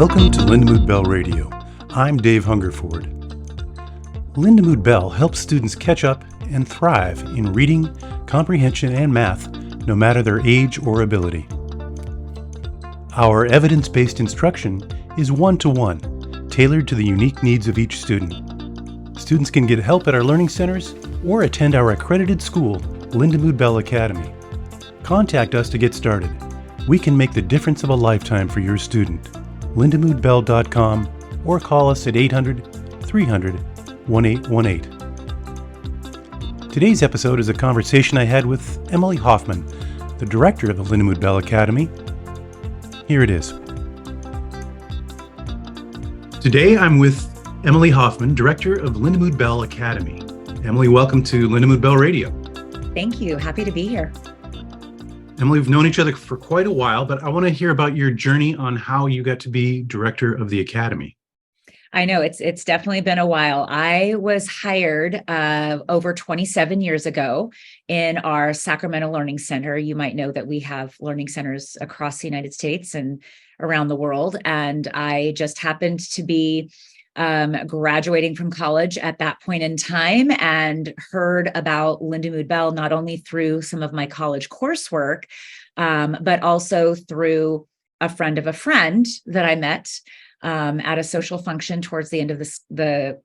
Welcome to Lindamood-Bell Radio. I'm Dave Hungerford. Lindamood-Bell helps students catch up and thrive in reading, comprehension, and math, no matter their age or ability. Our evidence-based instruction is one-to-one, tailored to the unique needs of each student. Students can get help at our learning centers or attend our accredited school, Lindamood-Bell Academy. Contact us to get started. We can make the difference of a lifetime for your student. lindamoodbell.com or call us at 800-300-1818. Today's episode is a conversation I had with Emily Hoffman, the director of the Lindamood-Bell Academy. Here it is. Today I'm with Emily Hoffman, director of Lindamood-Bell Academy. Emily, welcome to Lindamood-Bell Radio. Thank you. Happy to be here. Emily, we've known each other for quite a while, but I want to hear about your journey on how you got to be director of the Academy. I know it's definitely been a while. I was hired over 27 years ago in our Sacramento Learning Center. You might know that we have learning centers across the United States and around the world. And I just happened to be graduating from college at that point in time and heard about Lindamood-Bell not only through some of my college coursework, but also through a friend of a friend that I met at a social function towards the end of the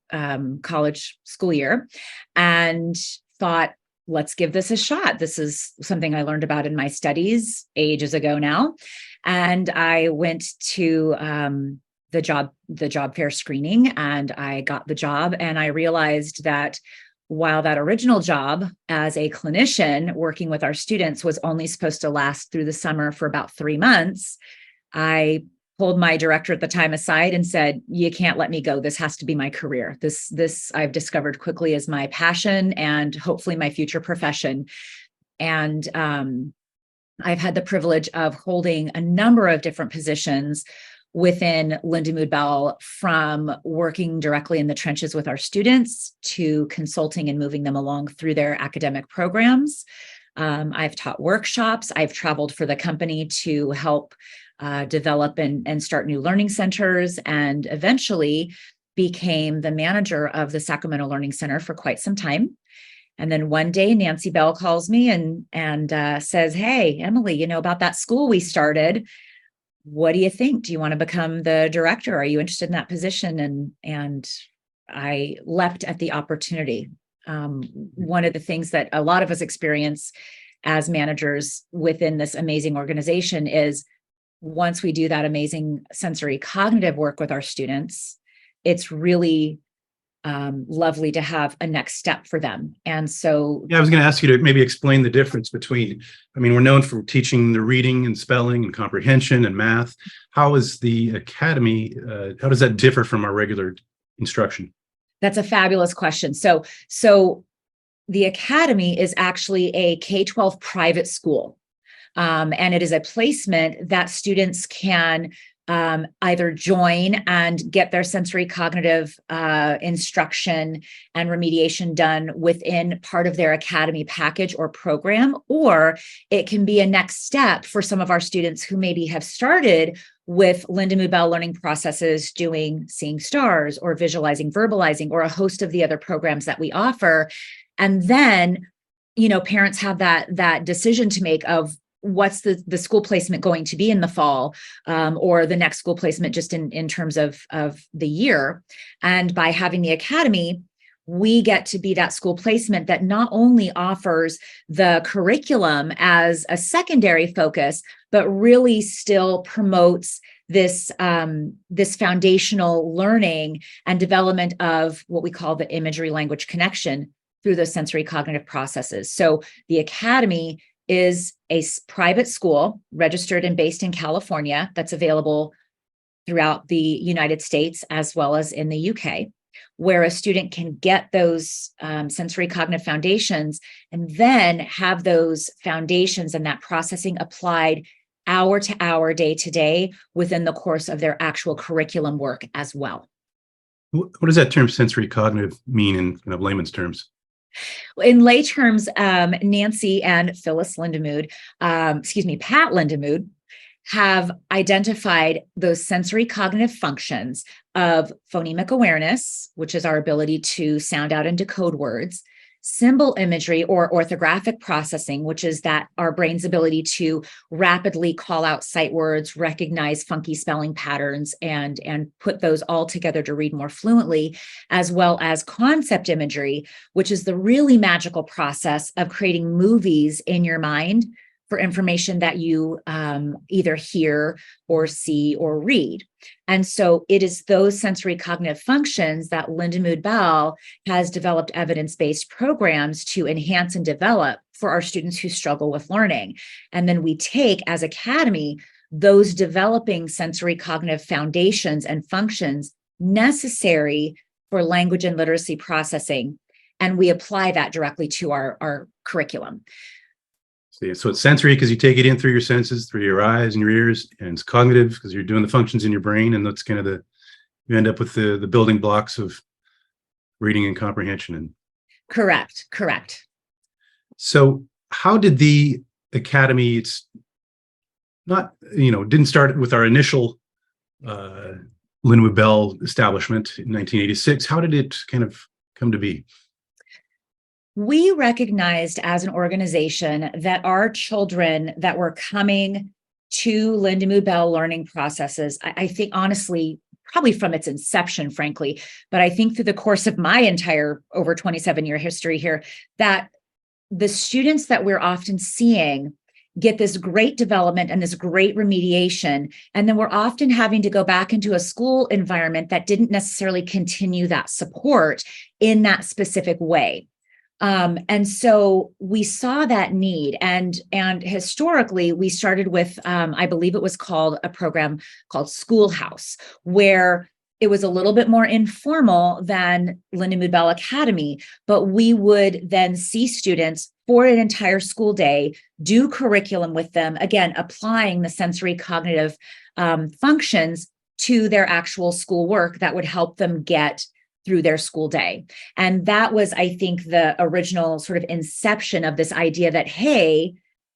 college school year, and thought, let's give this a shot. This is something I learned about in my studies ages ago now. And I went to the job fair screening, and I got the job, and I realized that while that original job as a clinician working with our students was only supposed to last through the summer for about 3 months, I pulled my director at the time aside and said, you can't let me go. This has to be my career. This I've discovered quickly is my passion and hopefully my future profession. And I've had the privilege of holding a number of different positions within Lindamood-Bell, from working directly in the trenches with our students to consulting and moving them along through their academic programs. I've taught workshops. I've traveled for the company to help develop and start new learning centers, and eventually became the manager of the Sacramento Learning Center for quite some time. And then one day, Nancy Bell calls me and says, "Hey, Emily, about that school we started. What do you think? Do you want to become the director? Are you interested in that position?" And I leapt at the opportunity. One of the things that a lot of us experience as managers within this amazing organization is once we do that amazing sensory cognitive work with our students, it's really lovely to have a next step for them. And so, I was going to ask you to maybe explain the difference between, we're known for teaching the reading and spelling and comprehension and math. How is the Academy, how does that differ from our regular instruction? That's a fabulous question. So the Academy is actually a K-12 private school. And it is a placement that students can either join and get their sensory cognitive instruction and remediation done within part of their Academy package or program, or it can be a next step for some of our students who maybe have started with Lindamood-Bell learning processes, doing Seeing Stars or visualizing, verbalizing, or a host of the other programs that we offer. And then, parents have that decision to make of what's the school placement going to be in the fall, or the next school placement just in terms of the year. And by having the Academy, we get to be that school placement that not only offers the curriculum as a secondary focus, but really still promotes this foundational learning and development of what we call the imagery language connection through those sensory cognitive processes. So the Academy is a private school registered and based in California that's available throughout the United States as well as in the UK, where a student can get those sensory cognitive foundations and then have those foundations and that processing applied hour to hour, day to day within the course of their actual curriculum work as well. What does that term sensory cognitive mean in layman's terms? In lay terms, Nancy and Pat Lindamood have identified those sensory cognitive functions of phonemic awareness, which is our ability to sound out and decode words, symbol imagery or orthographic processing, which is that our brain's ability to rapidly call out sight words, recognize funky spelling patterns, and put those all together to read more fluently, as well as concept imagery, which is the really magical process of creating movies in your mind for information that you either hear or see or read. And so it is those sensory cognitive functions that Lindamood-Bell has developed evidence-based programs to enhance and develop for our students who struggle with learning. And then we take, as Academy, those developing sensory cognitive foundations and functions necessary for language and literacy processing, and we apply that directly to our curriculum. So it's sensory because you take it in through your senses, through your eyes and your ears, and it's cognitive because you're doing the functions in your brain, and that's kind of you end up with the building blocks of reading and comprehension. And Correct. So how did the Academy, it's not, didn't start with our initial Lindamood-Bell establishment in 1986. How did it kind of come to be? We recognized as an organization that our children that were coming to Lindamood-Bell learning processes, I think honestly, probably from its inception, frankly, but I think through the course of my entire over 27-year history here, that the students that we're often seeing get this great development and this great remediation, and then we're often having to go back into a school environment that didn't necessarily continue that support in that specific way. And so we saw that need, and historically we started with, I believe it was called a program called Schoolhouse, where it was a little bit more informal than Lindamood-Bell Academy, but we would then see students for an entire school day, do curriculum with them, again, applying the sensory cognitive functions to their actual school work that would help them get through their school day. And that was, I think, the original sort of inception of this idea that, hey,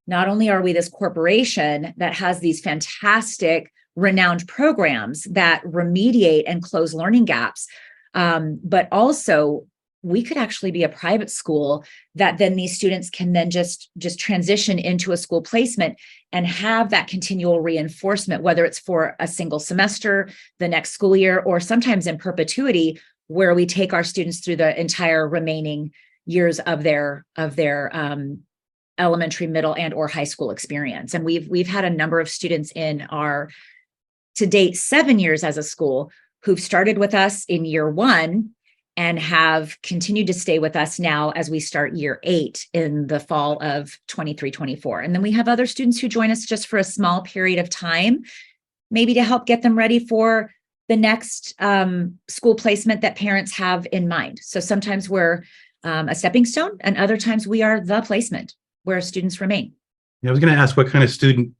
not only are we this corporation that has these fantastic, renowned programs that remediate and close learning gaps, but also we could actually be a private school that then these students can then just transition into a school placement and have that continual reinforcement, whether it's for a single semester, the next school year, or sometimes in perpetuity, where we take our students through the entire remaining years of their elementary, middle, and or high school experience. And we've had a number of students in our, to date, 7 years as a school who've started with us in year 1 and have continued to stay with us now as we start year 8 in the fall of 23-24. And then we have other students who join us just for a small period of time, maybe to help get them ready for the next school placement that parents have in mind. So sometimes we're a stepping stone, and other times we are the placement where students remain. Yeah, I was going to ask, what kind of student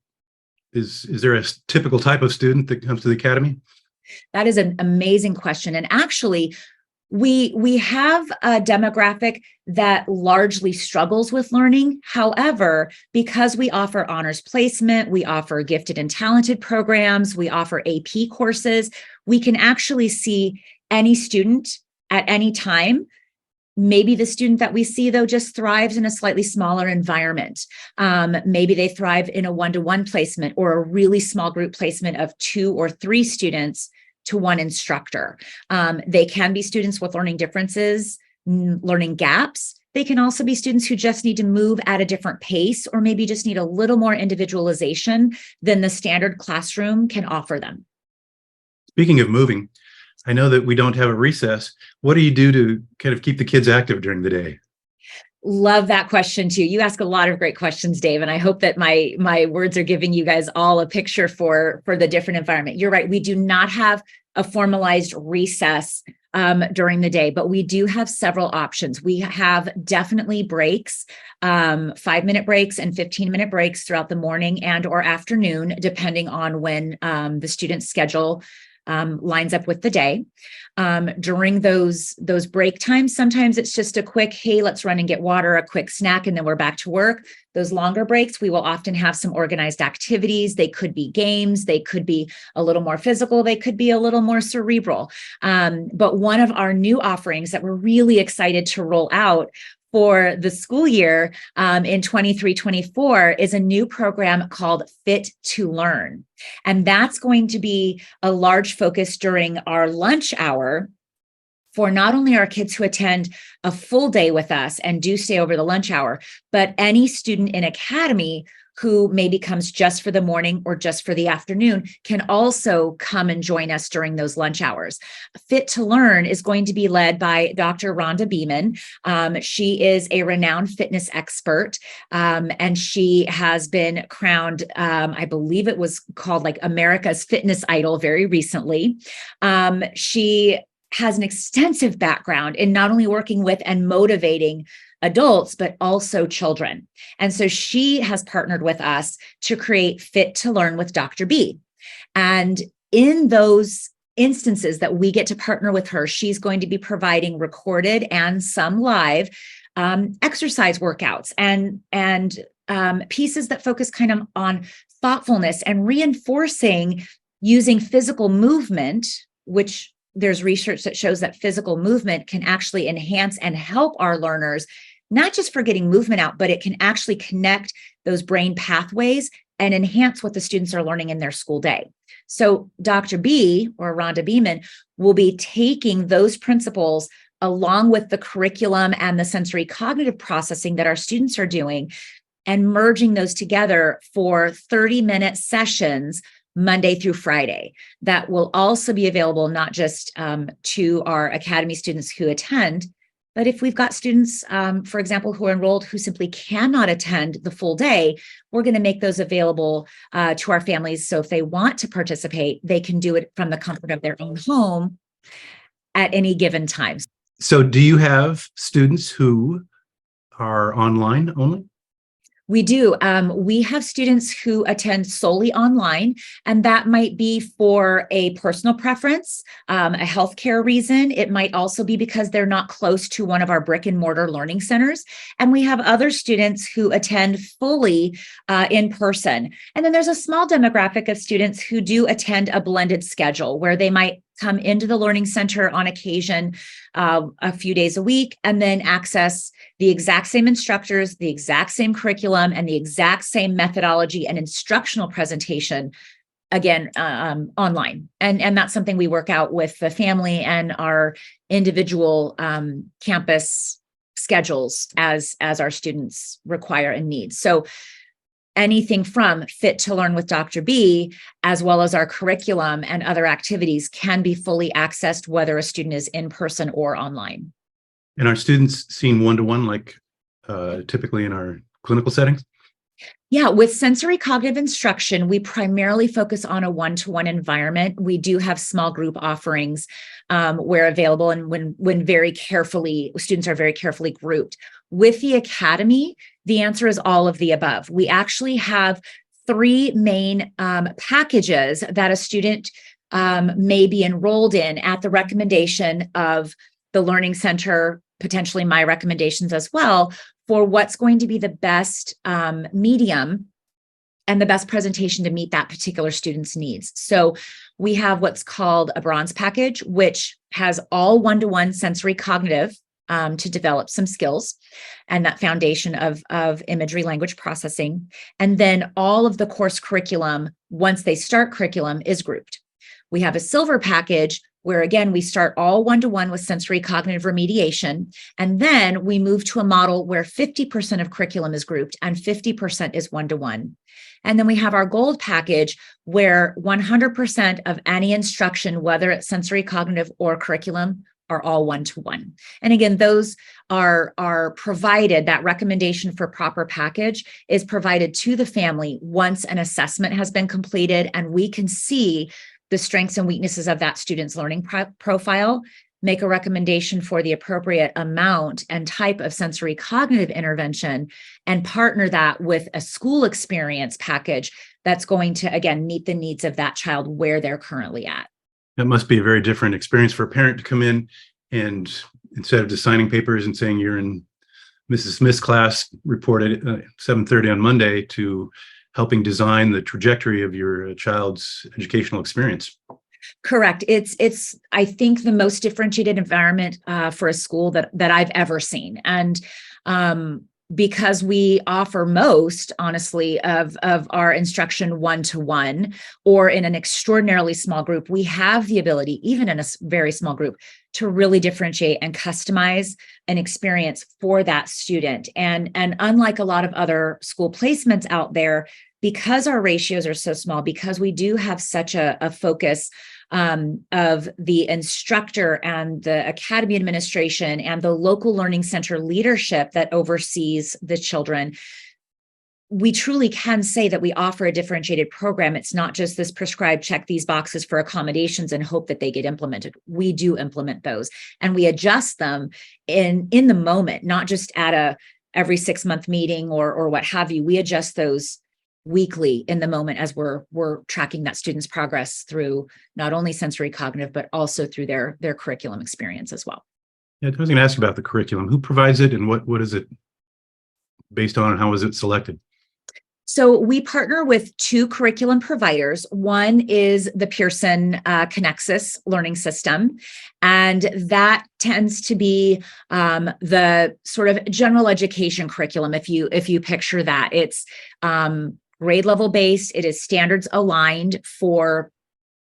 is there a typical type of student that comes to the Academy? That is an amazing question. And actually, we have a demographic that largely struggles with learning. However, because we offer honors placement, we offer gifted and talented programs, we offer AP courses, we can actually see any student at any time. Maybe the student that we see, though, just thrives in a slightly smaller environment. Maybe they thrive in a one-to-one placement or a really small group placement of 2 or 3 students to 1 instructor. They can be students with learning differences, learning gaps. They can also be students who just need to move at a different pace, or maybe just need a little more individualization than the standard classroom can offer them. Speaking of moving, I know that we don't have a recess. What do you do to kind of keep the kids active during the day? Love that question too. You ask a lot of great questions, Dave, and I hope that my words are giving you guys all a picture for the different environment. You're right. We do not have a formalized recess during the day, but we do have several options. We have definitely breaks, 5-minute breaks and 15-minute breaks throughout the morning and or afternoon, depending on when the student's schedule lines up with the day. During those break times, sometimes it's just a quick, hey, let's run and get water, a quick snack, and then we're back to work. Those longer breaks, we will often have some organized activities. They could be games, they could be a little more physical, they could be a little more cerebral. But one of our new offerings that we're really excited to roll out for the school year in 23-24 is a new program called Fit to Learn. And that's going to be a large focus during our lunch hour for not only our kids who attend a full day with us and do stay over the lunch hour, but any student in Academy who maybe comes just for the morning or just for the afternoon can also come and join us during those lunch hours. Fit to Learn is going to be led by Dr. Rhonda Beeman. She is a renowned fitness expert, and she has been crowned, I believe it was called like America's Fitness Idol very recently. She has an extensive background in not only working with and motivating adults, but also children. And so she has partnered with us to create Fit to Learn with Dr. B. And in those instances that we get to partner with her, she's going to be providing recorded and some live exercise workouts and pieces that focus kind of on thoughtfulness and reinforcing using physical movement, which there's research that shows that physical movement can actually enhance and help our learners, not just for getting movement out, but it can actually connect those brain pathways and enhance what the students are learning in their school day. So Dr. B, or Rhonda Beeman, will be taking those principles along with the curriculum and the sensory cognitive processing that our students are doing and merging those together for 30-minute sessions Monday through Friday. That will also be available not just to our Academy students who attend, but if we've got students, for example, who are enrolled who simply cannot attend the full day, we're going to make those available to our families. So if they want to participate, they can do it from the comfort of their own home at any given time. So do you have students who are online only? We do. We have students who attend solely online, and that might be for a personal preference, a healthcare reason. It might also be because they're not close to one of our brick and mortar learning centers. And we have other students who attend fully in person. And then there's a small demographic of students who do attend a blended schedule where they might come into the learning center on occasion a few days a week and then access the exact same instructors, the exact same curriculum, and the exact same methodology and instructional presentation, again, online. And that's something we work out with the family and our individual campus schedules as our students require and need. So anything from Fit to Learn with Dr. B, as well as our curriculum and other activities, can be fully accessed whether a student is in person or online. And are students seen one-to-one like typically in our clinical settings? Yeah, with sensory cognitive instruction, we primarily focus on a one-to-one environment. We do have small group offerings where available and when very carefully, students are very carefully grouped. With the Academy, the answer is all of the above. We actually have 3 main packages that a student may be enrolled in at the recommendation of the Learning Center, potentially my recommendations as well, for what's going to be the best medium and the best presentation to meet that particular student's needs. So we have what's called a bronze package, which has all one-to-one sensory cognitive to develop some skills and that foundation of imagery language processing. And then all of the course curriculum, once they start curriculum, is grouped. We have a silver package where, again, we start all one-to-one with sensory cognitive remediation. And then we move to a model where 50% of curriculum is grouped and 50% is one-to-one. And then we have our gold package where 100% of any instruction, whether it's sensory cognitive or curriculum, are all one-to-one. And again, those are provided, that recommendation for proper package is provided to the family once an assessment has been completed and we can see the strengths and weaknesses of that student's learning profile, make a recommendation for the appropriate amount and type of sensory cognitive intervention, and partner that with a school experience package that's going to, again, meet the needs of that child where they're currently at. That must be a very different experience for a parent to come in and instead of just signing papers and saying you're in Mrs. Smith's class, report at 7:30 on Monday, to helping design the trajectory of your child's educational experience. Correct. It's I think the most differentiated environment for a school that I've ever seen, and because we offer most, honestly, of our instruction one-to-one or in an extraordinarily small group, we have the ability, even in a very small group, to really differentiate and customize an experience for that student. And unlike a lot of other school placements out there, because our ratios are so small, because we do have such a focus of the instructor and the academy administration and the local learning center leadership that oversees the children, we truly can say that we offer a differentiated program. It's not just this prescribed check these boxes for accommodations and hope that they get implemented. We do implement those, and we adjust them in the moment, not just at a every 6-month meeting or what have you. We adjust those weekly in the moment as we're tracking that student's progress through not only sensory cognitive, but also through their curriculum experience as well. Yeah, I was going to ask about the curriculum. Who provides it, and what is it based on, and how is it selected? So we partner with 2 curriculum providers. One is the Pearson Connexus learning system, and that tends to be the sort of general education curriculum. If you picture that, it's grade level based. It is standards aligned for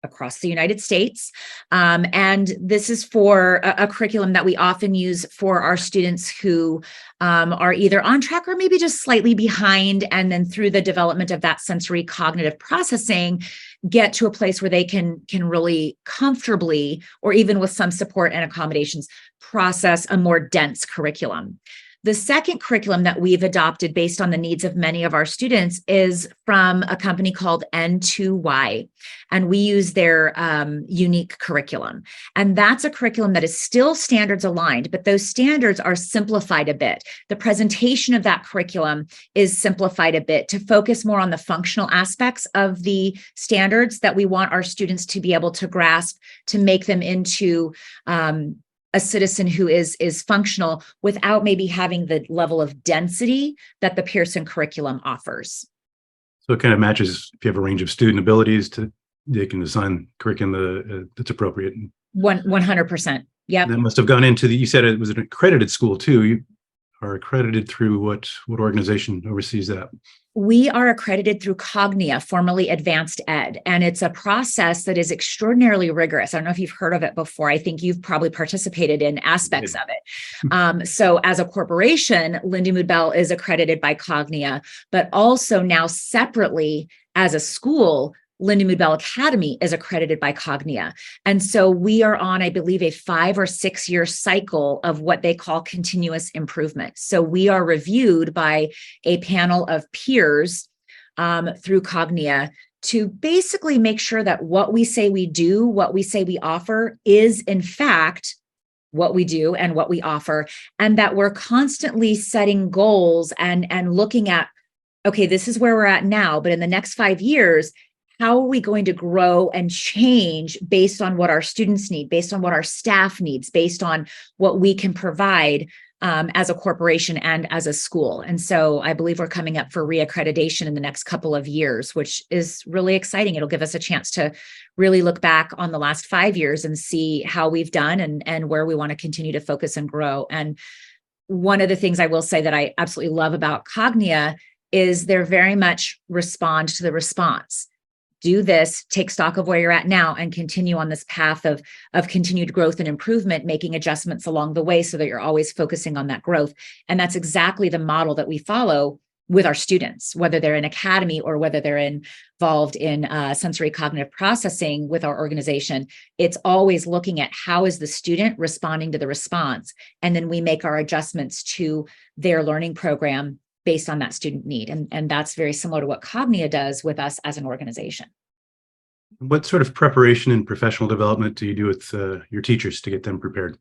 across the United States. And this is for a curriculum that we often use for our students who are either on track or maybe just slightly behind. And then through the development of that sensory cognitive processing, get to a place where they can really comfortably, or even with some support and accommodations, process a more dense curriculum. The second curriculum that we've adopted based on the needs of many of our students is from a company called N2Y, and we use their unique curriculum. And that's a curriculum that is still standards aligned, but those standards are simplified a bit. The presentation of that curriculum is simplified a bit to focus more on the functional aspects of the standards that we want our students to be able to grasp, to make them into a citizen who is functional without maybe having the level of density that the Pearson curriculum offers. So it kind of matches, if you have a range of student abilities, they can design curriculum that's appropriate. 100%. Yeah. That must have gone into you said it was an accredited school too. You are accredited through what organization oversees that? We are accredited through Cognia, formerly Advanced Ed, and it's a process that is extraordinarily rigorous. I don't know if you've heard of it before. I think you've probably participated in aspects of it. So as a corporation, Lindamood-Bell is accredited by Cognia, but also now separately as a school, Lindamood-Bell Academy is accredited by Cognia. And so we are on, I believe, a 5 or 6 year cycle of what they call continuous improvement. So we are reviewed by a panel of peers through Cognia to basically make sure that what we say we do, what we say we offer is in fact what we do and what we offer, and that we're constantly setting goals and looking at, okay, this is where we're at now, but in the next 5 years, how are we going to grow and change based on what our students need, based on what our staff needs, based on what we can provide as a corporation and as a school? And so I believe we're coming up for reaccreditation in the next couple of years, which is really exciting. It'll give us a chance to really look back on the last 5 years and see how we've done and where we want to continue to focus and grow. And one of the things I will say that I absolutely love about Cognia is they're very much respond to the response. Do this, take stock of where you're at now, and continue on this path of continued growth and improvement, making adjustments along the way so that you're always focusing on that growth. And that's exactly the model that we follow with our students, whether they're in academy or whether they're involved in sensory cognitive processing with our organization. It's always looking at how is the student responding to the response, and then we make our adjustments to their learning program based on that student need. And that's very similar to what Cognia does with us as an organization. What sort of preparation and professional development do you do with your teachers to get them prepared?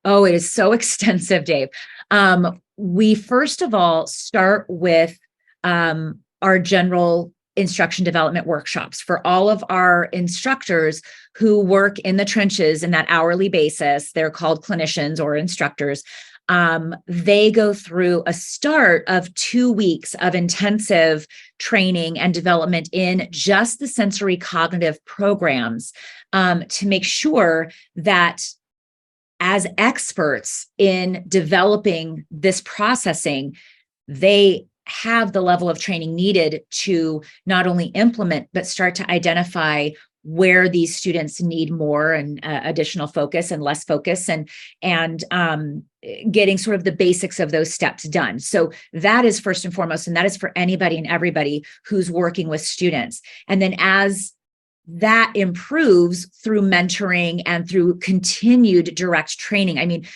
Oh, it is so extensive, Dave. We first of all start with our general instruction development workshops for all of our instructors who work in the trenches in that hourly basis. They're called clinicians or instructors. They go through a start of 2 weeks of intensive training and development in just the sensory cognitive programs, to make sure that as experts in developing this processing, they have the level of training needed to not only implement, but start to identify where these students need more and additional focus and less focus, and getting sort of the basics of those steps done. So that is first and foremost, and that is for anybody and everybody who's working with students. And then as that improves through mentoring and through continued direct training. I mean,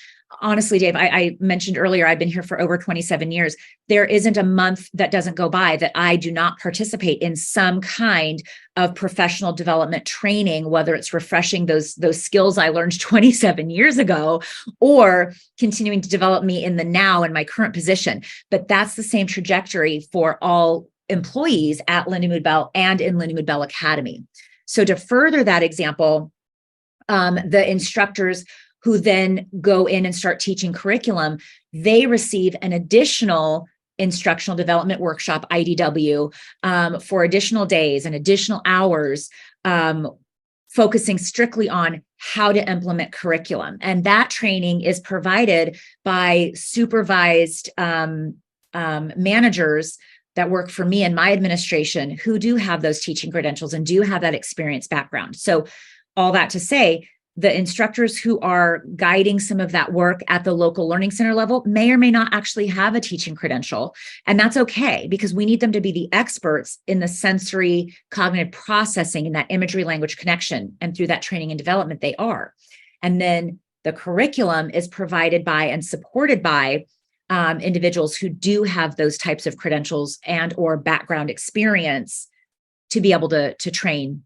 honestly, Dave, I mentioned earlier, I've been here for over 27 years. There isn't a month that doesn't go by that I do not participate in some kind of professional development training, whether it's refreshing those skills I learned 27 years ago, or continuing to develop me in the now in my current position. But that's the same trajectory for all employees at Lindamood-Bell and in Lindamood-Bell Academy. So to further that example, the instructors who then go in and start teaching curriculum, they receive an additional instructional development workshop, IDW, for additional days and additional hours, focusing strictly on how to implement curriculum. And that training is provided by supervised managers that work for me and my administration who do have those teaching credentials and do have that experience background. So all that to say, the instructors who are guiding some of that work at the local learning center level may or may not actually have a teaching credential. And that's okay, because we need them to be the experts in the sensory cognitive processing and that imagery language connection. And through that training and development, they are. And then the curriculum is provided by and supported by individuals who do have those types of credentials and or background experience to be able to train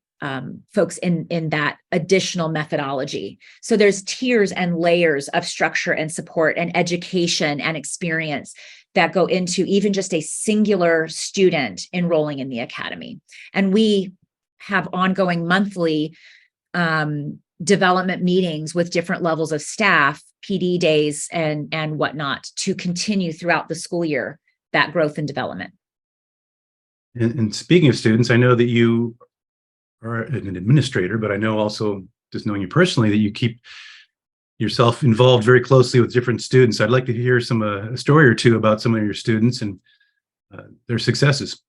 folks in that additional methodology. So there's tiers and layers of structure and support and education and experience that go into even just a singular student enrolling in the academy. And we have ongoing monthly development meetings with different levels of staff, PD days and whatnot, to continue throughout the school year that growth and development. And speaking of students, I know that you are an administrator, but I know also, just knowing you personally, that you keep yourself involved very closely with different students. I'd like to hear a story or two about some of your students and their successes.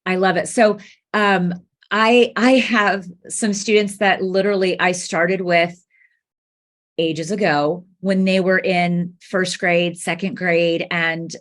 I love it. So I have some students that literally I started with ages ago when they were in first grade, second grade, and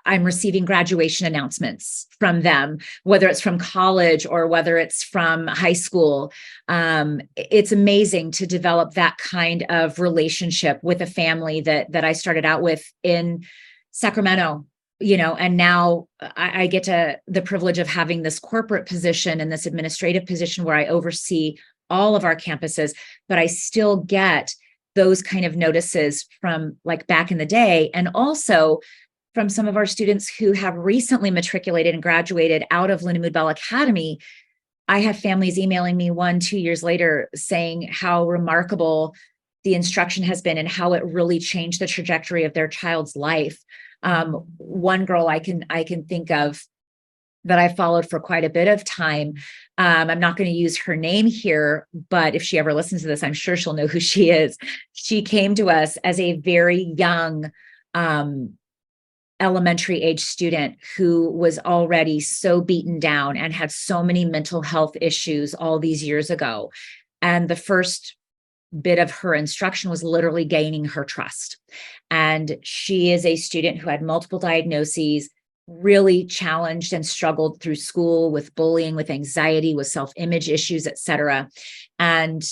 I'm receiving graduation announcements from them, whether it's from college or whether it's from high school. It's amazing to develop that kind of relationship with a family that I started out with in Sacramento, and now I get the privilege of having this corporate position and this administrative position where I oversee all of our campuses, but I still get those kind of notices from like back in the day, and also from some of our students who have recently matriculated and graduated out of Lindamood-Bell Academy. I have families emailing me 1-2 years later saying how remarkable the instruction has been and how it really changed the trajectory of their child's life. One girl I can think of that I followed for quite a bit of time. I'm not going to use her name here, but if she ever listens to this, I'm sure she'll know who she is. She came to us as a very young elementary age student who was already so beaten down and had so many mental health issues all these years ago. And the first bit of her instruction was literally gaining her trust. And she is a student who had multiple diagnoses, really challenged and struggled through school with bullying, with anxiety, with self-image issues, et cetera. And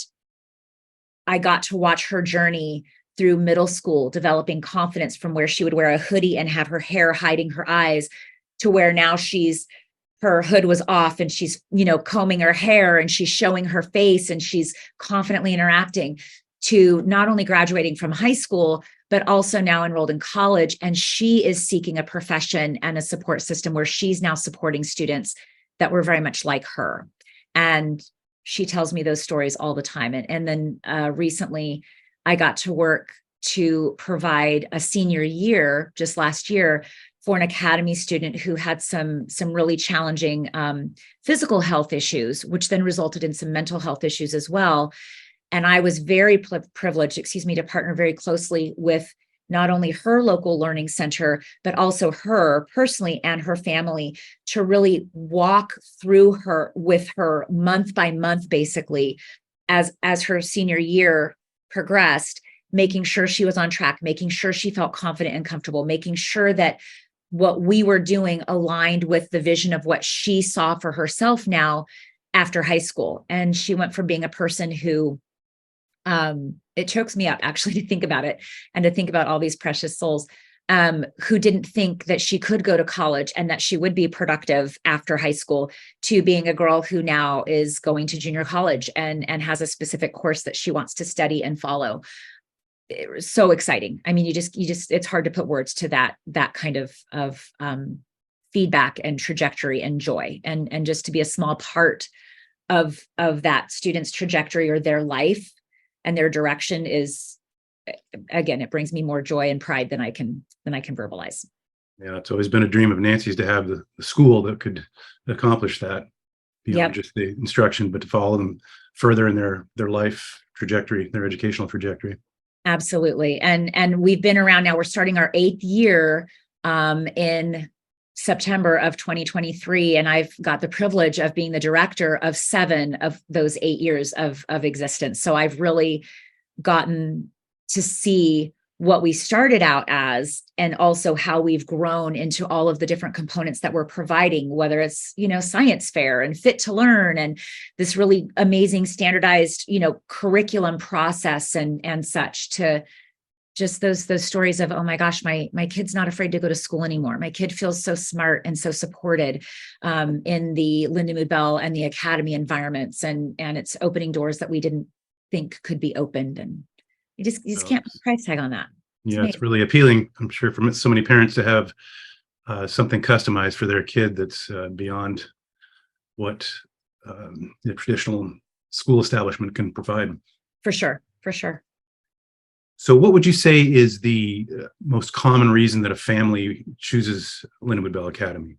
I got to watch her journey through middle school, developing confidence from where she would wear a hoodie and have her hair hiding her eyes to where now her hood was off and she's, combing her hair and she's showing her face and she's confidently interacting, to not only graduating from high school, but also now enrolled in college. And she is seeking a profession and a support system where she's now supporting students that were very much like her. And she tells me those stories all the time. And then recently I got to work to provide a senior year just last year for an academy student who had some really challenging physical health issues, which then resulted in some mental health issues as well. And I was very privileged, to partner very closely with not only her local learning center, but also her personally and her family to really walk through with her month by month, basically, as her senior year progressed, making sure she was on track, making sure she felt confident and comfortable, making sure that what we were doing aligned with the vision of what she saw for herself now after high school. And she went from being a person who, it chokes me up actually to think about it and to think about all these precious souls who didn't think that she could go to college and that she would be productive after high school, to being a girl who now is going to junior college and has a specific course that she wants to study and follow. It was so exciting. I mean, you just, it's hard to put words to that kind of feedback and trajectory and joy, and just to be a small part of that student's trajectory or their life and their direction is, again, it brings me more joy and pride than I can verbalize. Yeah, it's always been a dream of Nancy's to have the school that could accomplish that beyond just the instruction, but to follow them further in their life trajectory, their educational trajectory. Absolutely. And we've been around now, we're starting our 8th year in September of 2023. And I've got the privilege of being the director of 7 of those 8 years of existence. So I've really gotten to see what we started out as, and also how we've grown into all of the different components that we're providing, whether it's, science fair and fit to learn and this really amazing standardized, curriculum process and such, to just those stories of, oh my gosh, my kid's not afraid to go to school anymore. My kid feels so smart and so supported in the Lindamood-Bell and the Academy environments, and it's opening doors that we didn't think could be opened. And you just can't put a price tag on that. It's really appealing, I'm sure, for so many parents to have something customized for their kid that's beyond what the traditional school establishment can provide. For sure. So what would you say is the most common reason that a family chooses Lindamood-Bell Academy?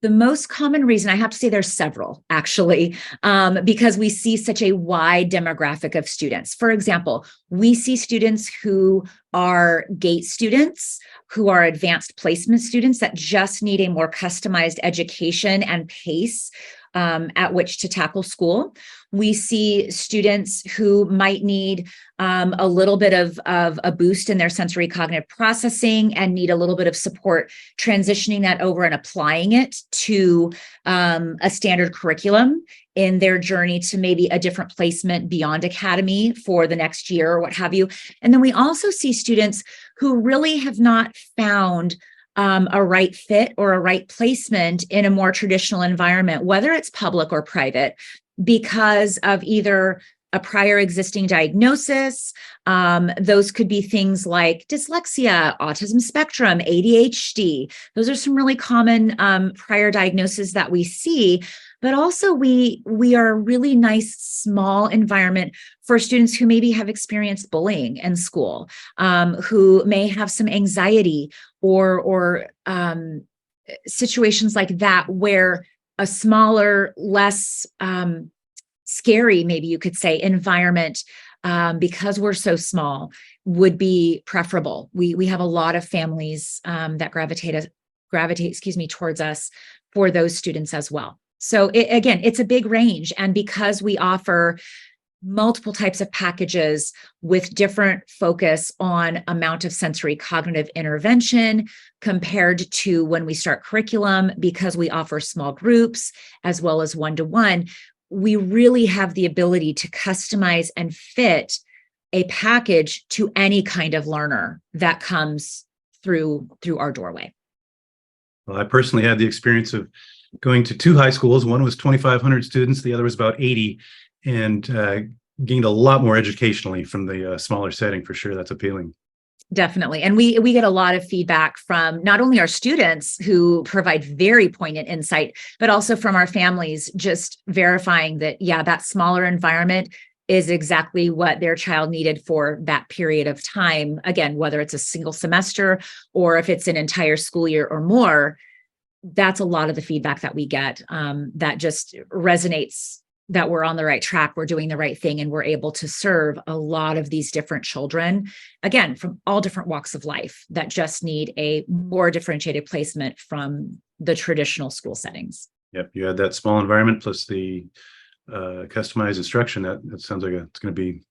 The most common reason, I have to say there's several actually, because we see such a wide demographic of students. For example, we see students who are GATE students, who are advanced placement students that just need a more customized education and pace at which to tackle school. We see students who might need a little bit of a boost in their sensory cognitive processing and need a little bit of support transitioning that over and applying it to a standard curriculum in their journey to maybe a different placement beyond academy for the next year or what have you. And then we also see students who really have not found a right fit or a right placement in a more traditional environment, whether it's public or private, because of either a prior existing diagnosis. Those could be things like dyslexia, autism spectrum, ADHD. Those are some really common prior diagnoses that we see. But also we are a really nice small environment for students who maybe have experienced bullying in school, who may have some anxiety or situations like that, where a smaller, less scary, maybe you could say, environment, because we're so small, would be preferable. We have a lot of families that gravitate towards us for those students as well. So again, it's a big range. And because we offer multiple types of packages with different focus on amount of sensory cognitive intervention compared to when we start curriculum, because we offer small groups as well as one-to-one, we really have the ability to customize and fit a package to any kind of learner that comes through our doorway. Well, I personally had the experience of going to 2 high schools. One was 2,500 students, the other was about 80. And gained a lot more educationally from the smaller setting for sure. That's appealing. Definitely. And we get a lot of feedback from not only our students who provide very poignant insight, but also from our families, just verifying that, yeah, that smaller environment is exactly what their child needed for that period of time. Again, whether it's a single semester or if it's an entire school year or more, that's a lot of the feedback that we get, that just resonates that we're on the right track, we're doing the right thing, and we're able to serve a lot of these different children, again, from all different walks of life that just need a more differentiated placement from the traditional school settings. Yep, you had that small environment plus the customized instruction. That sounds like it's going to be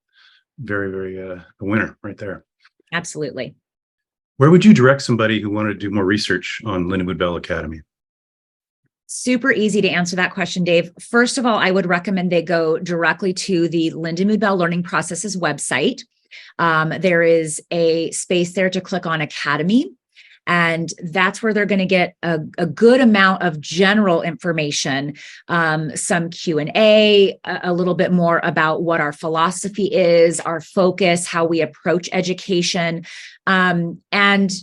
very, very a winner right there. Absolutely. Where would you direct somebody who wanted to do more research on Lindamood-Bell Academy? Super easy to answer that question, Dave. First of all, I would recommend they go directly to the Lindamood-Bell Learning Processes website. There is a space there to click on Academy, and that's where they're going to get a good amount of general information, some Q&A, a little bit more about what our philosophy is, our focus, how we approach education, and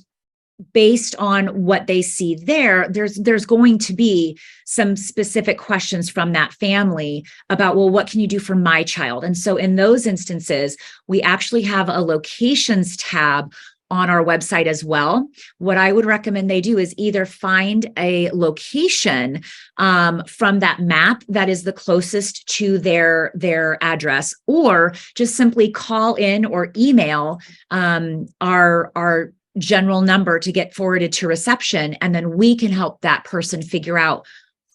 based on what they see there, there's going to be some specific questions from that family about, well, what can you do for my child? And so in those instances, we actually have a locations tab on our website as well. What I would recommend they do is either find a location from that map that is the closest to their address, or just simply call in or email our general number to get forwarded to reception, and then we can help that person figure out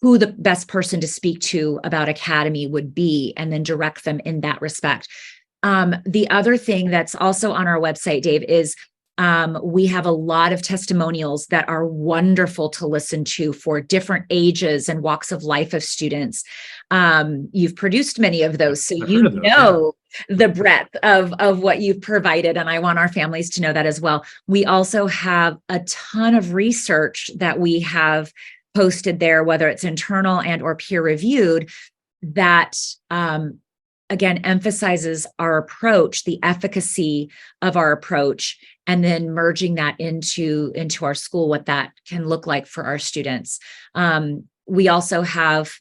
who the best person to speak to about Academy would be, and then direct them in that respect. The other thing that's also on our website, Dave, is we have a lot of testimonials that are wonderful to listen to for different ages and walks of life of students. You've produced many of those, so you know the breadth of what you've provided, and I want our families to know that as well. We also have a ton of research that we have posted there, whether it's internal and or peer reviewed, that again emphasizes our approach, the efficacy of our approach, and then merging that into our school, what that can look like for our students. We also have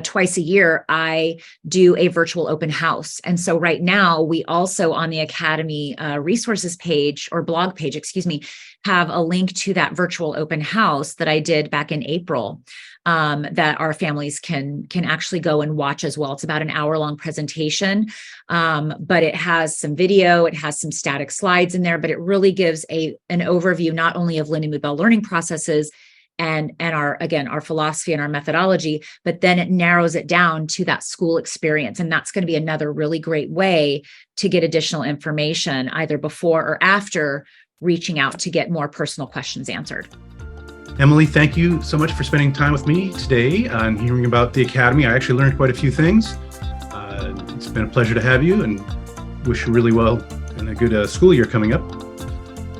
twice a year, I do a virtual open house. And so right now, we also on the Academy resources page, or blog page, have a link to that virtual open house that I did back in April, that our families can actually go and watch as well. It's about an hour-long presentation, but it has some video, it has some static slides in there, but it really gives an overview not only of Lindamood-Bell learning processes and our philosophy and our methodology, but then it narrows it down to that school experience. And that's going to be another really great way to get additional information either before or after reaching out to get more personal questions answered. Emily, thank you so much for spending time with me today and hearing about the Academy. I actually learned quite a few things. It's been a pleasure to have you, and wish you really well and a good school year coming up.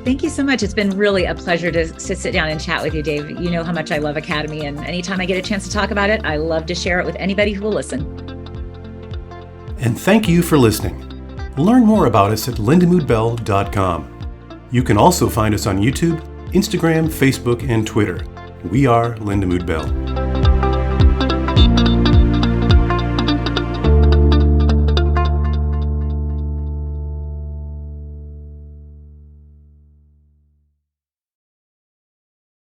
Thank you so much. It's been really a pleasure to sit down and chat with you, Dave. You know how much I love Academy, and anytime I get a chance to talk about it, I love to share it with anybody who will listen. And thank you for listening. Learn more about us at lindamoodbell.com. You can also find us on YouTube, Instagram, Facebook, and Twitter. We are Lindamood-Bell.